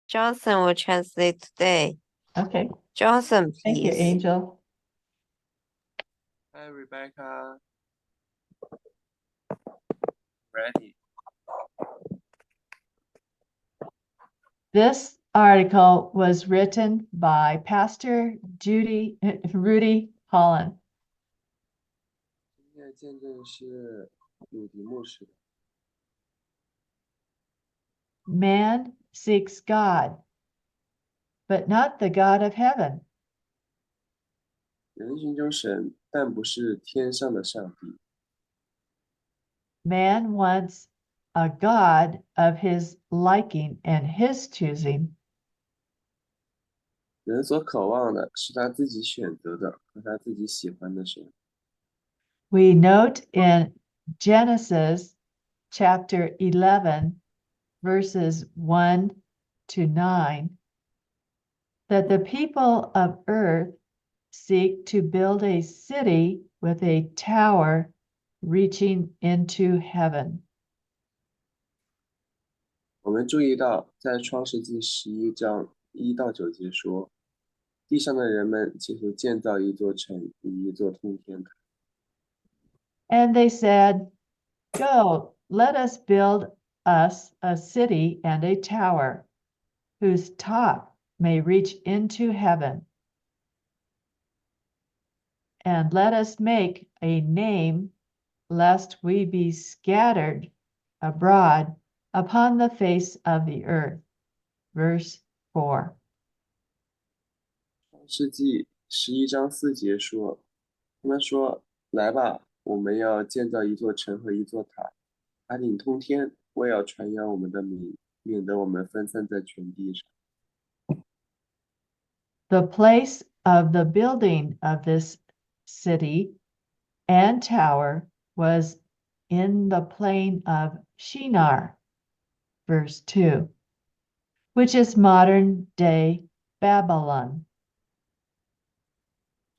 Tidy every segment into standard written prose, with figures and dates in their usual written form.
Johnson will translate today. Okay. Johnson, Thank you, please. Angel. Hi, Rebecca. Ready. This article was written by Pastor Rudy Holland. 今天的见证是鲁迪牧师的。 Man seeks God, but not the God of heaven. 人寻求神，但不是天上的上帝。 Man wants a God of his liking and his choosing. 人所渴望的是他自己选择的和他自己喜欢的神。 We note in Genesis chapter 11, verses 1 to 9, that the people of earth seek to build a city with a tower reaching into heaven. 我们注意到，在创世纪11章1到9节说，地上的人们企图建造一座城与一座通天塔。 And they said, Go, let us build us a city and a tower, whose top may reach into heaven. And let us make a name, lest we be scattered abroad upon the face of the earth. Verse 4. 创世纪11章4节说，他们说：“来吧，我们要建造一座城和一座塔，塔顶通天，为要传扬我们的名，免得我们分散在全地上。” The place of the building of this city and tower was in the plain of Shinar, verse 2, which is modern day Babylon.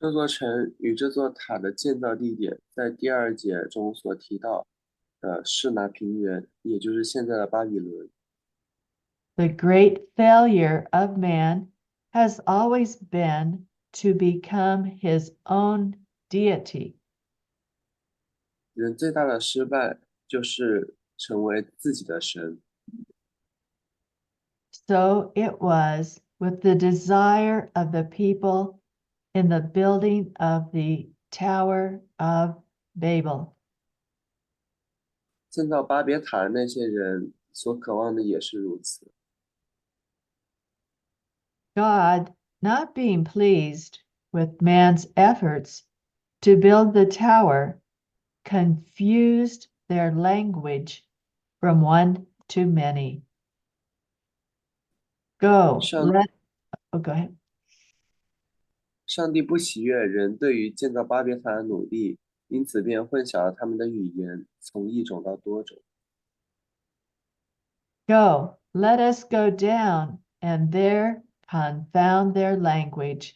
这座城与这座塔的建造地点，在第2节中所提到的示拿平原，也就是现在的巴比伦。 The great failure of man has always been to become his own deity. 人最大的失败就是成为自己的神。 So it was with the desire of the people in the building of the Tower of Babel. 建造巴别塔的那些人所渴望的也是如此。 God, not being pleased with man's efforts to build the tower, confused their language from one to many. Go, Shall- go ahead. 上帝不喜悦人对于建造巴别塔的努力，因此便混淆了他们的语言，从一种到多种。 Go, let us go down and there confound their language,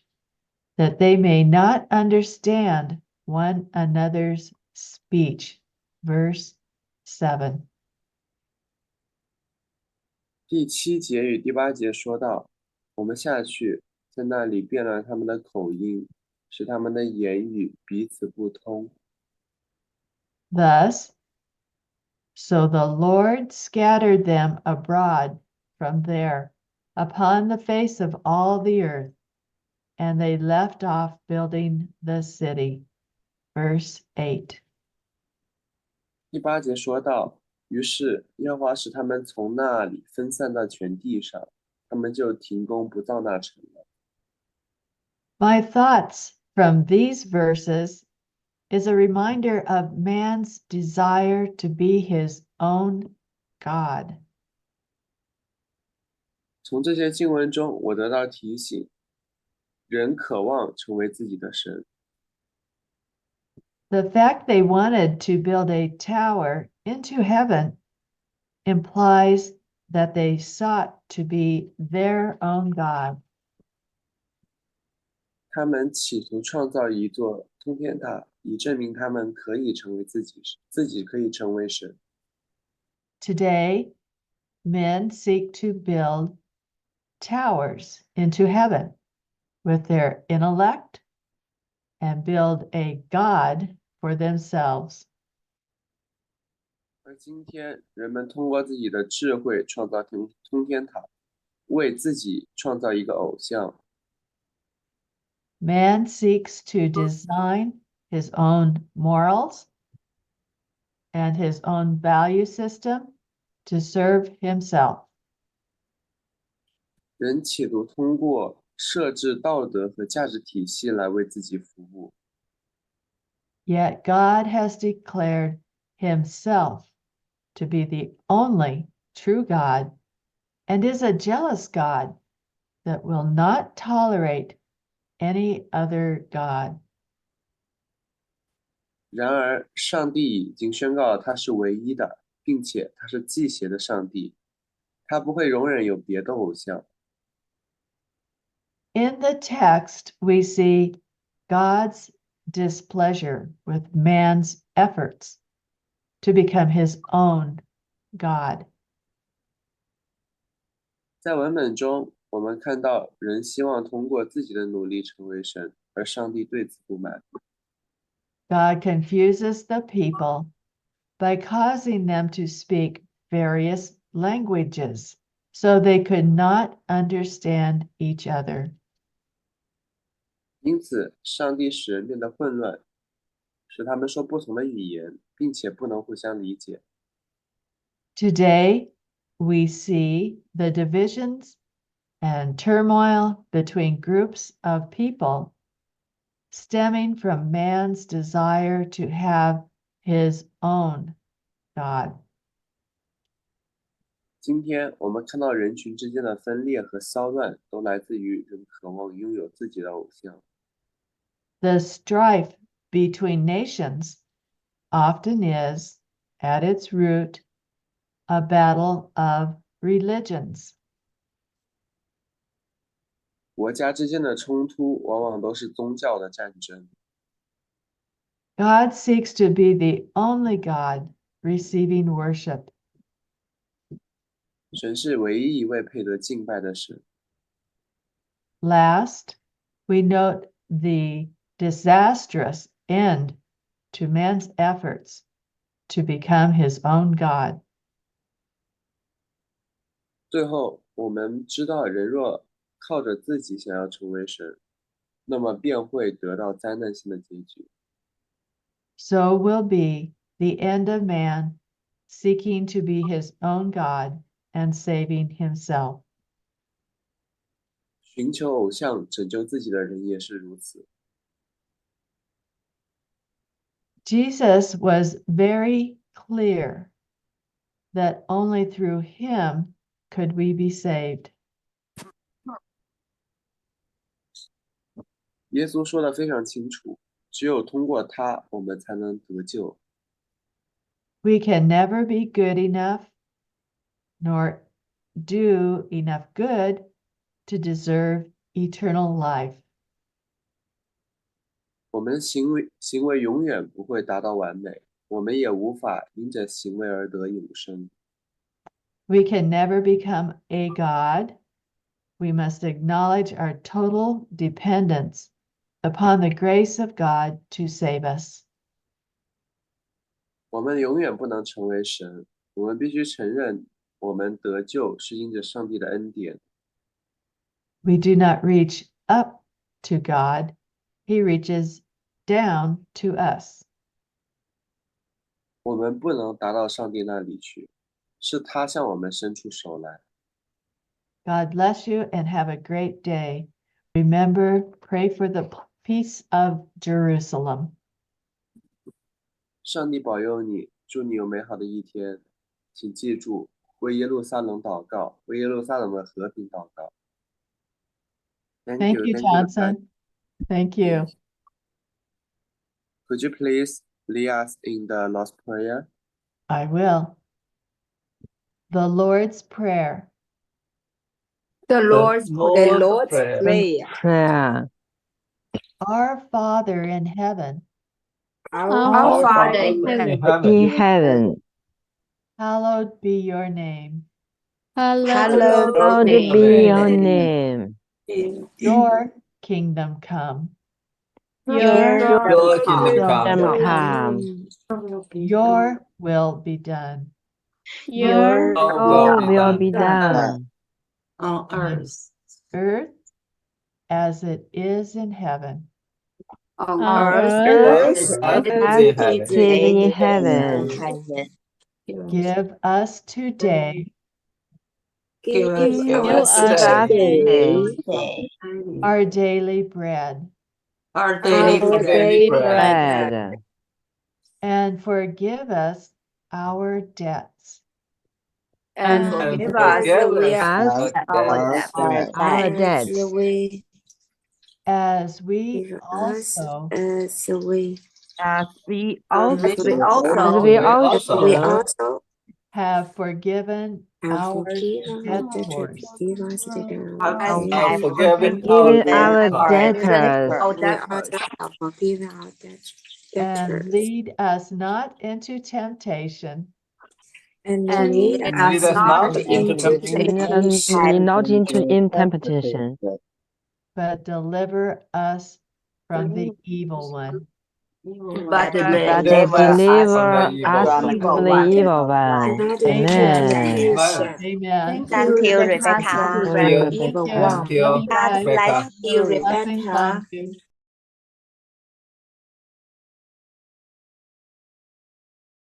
that they may not understand one another's speech. Verse 7. 第7节与第8节说到，我们下去，在那里变乱他们的口音，使他们的言语彼此不通。 Thus, so the Lord scattered them abroad from there upon the face of all the earth, and they left off building the city. Verse 8. 第8节说到，于是耶和华使他们从那里分散到全地上，他们就停工不造那城了。 My thoughts from these verses is a reminder of man's desire to be his own God. 从这些经文中，我得到提醒，人渴望成为自己的神。 The fact they wanted to build a tower into heaven implies that they sought to be their own God. 他们企图创造一座通天塔，以证明他们可以成为自己可以成为神。 Today, men seek to build towers into heaven with their intellect and build a god for themselves. 而今天，人们通过自己的智慧创造通天塔，为自己创造一个偶像。Man seeks to design his own morals and his own value system to serve himself. 人企图通过设置道德和价值体系来为自己服务。Yet God has declared himself to be the only true God and is a jealous God that will not tolerate any other God. 然而，上帝已经宣告他是唯一的，并且他是忌邪的上帝，他不会容忍有别的偶像。In the text, we see God's displeasure with man's efforts to become his own God. 在文本中，我们看到人希望通过自己的努力成为神，而上帝对此不满。God confuses the people by causing them to speak various languages so they could not understand each other. 因此，上帝使人变得混乱，使他们说不同的语言，并且不能互相理解。Today, we see the divisions and turmoil between groups of people stemming from man's desire to have his own God. 今天我们看到人群之间的分裂和骚乱，都来自于人渴望拥有自己的偶像。The strife between nations often is, at its root, a battle of religions. 国家之间的冲突往往都是宗教的战争。God seeks to be the only God receiving worship. 神是唯一一位配得敬拜的神。Last, we note the disastrous end to man's efforts to become his own God. 最后，我们知道，人若靠着自己想要成为神，那么便会得到灾难性的结局。So will be the end of man seeking to be his own God and saving himself. 寻求偶像拯救自己的人也是如此。Jesus was very clear that only through him could we be saved. 耶稣说的非常清楚，只有通过他，我们才能得救。We can never be good enough nor do enough good to deserve eternal life. 我们行为永远不会达到完美，我们也无法因着行为而得永生。We can never become a God. We must acknowledge our total dependence upon the grace of God to save us. 我们永远不能成为神，我们必须承认，我们得救是因着上帝的恩典。We do not reach up to God. He reaches down to us. 我们不能达到上帝那里去，是他向我们伸出手来。God bless you and have a great day. Remember, pray for the peace of Jerusalem. 上帝保佑你，祝你有美好的一天。请记住，为耶路撒冷祷告，为耶路撒冷的和平祷告。Thank you, Johnson. Thank you. Could you please lead us in the Lord's Prayer? I will. The Lord's Prayer. The Lord's Prayer. Prayer. Our Father in heaven, Our Father in heaven, In heaven, hallowed be your name. Hallowed Hallowed be be your name. Your kingdom come. your Kingdom come. Your will be done your Your will be done on on earth as it is in heaven. on earth earth as as it it is is in in heaven. heaven. Give us today Give Give us us today today our daily bread, our our daily bread, bread, and forgive us our debts and and forgive us us our debt, our as debts, we as we give us also as we as we as we also have forgiven have our forgiven debtors. have forgiven our debtors, have forgiven our debtors. And lead us not into temptation, And and lead us not into temptation, not into temptation, but deliver us from the evil one. but but deliver us from the evil one. another Amen. temptation. Amen. Thank you, Thank Rebecca. you, Thank Rebecca. you. Love you God guys. bless you, Blessings Rebecca. on you.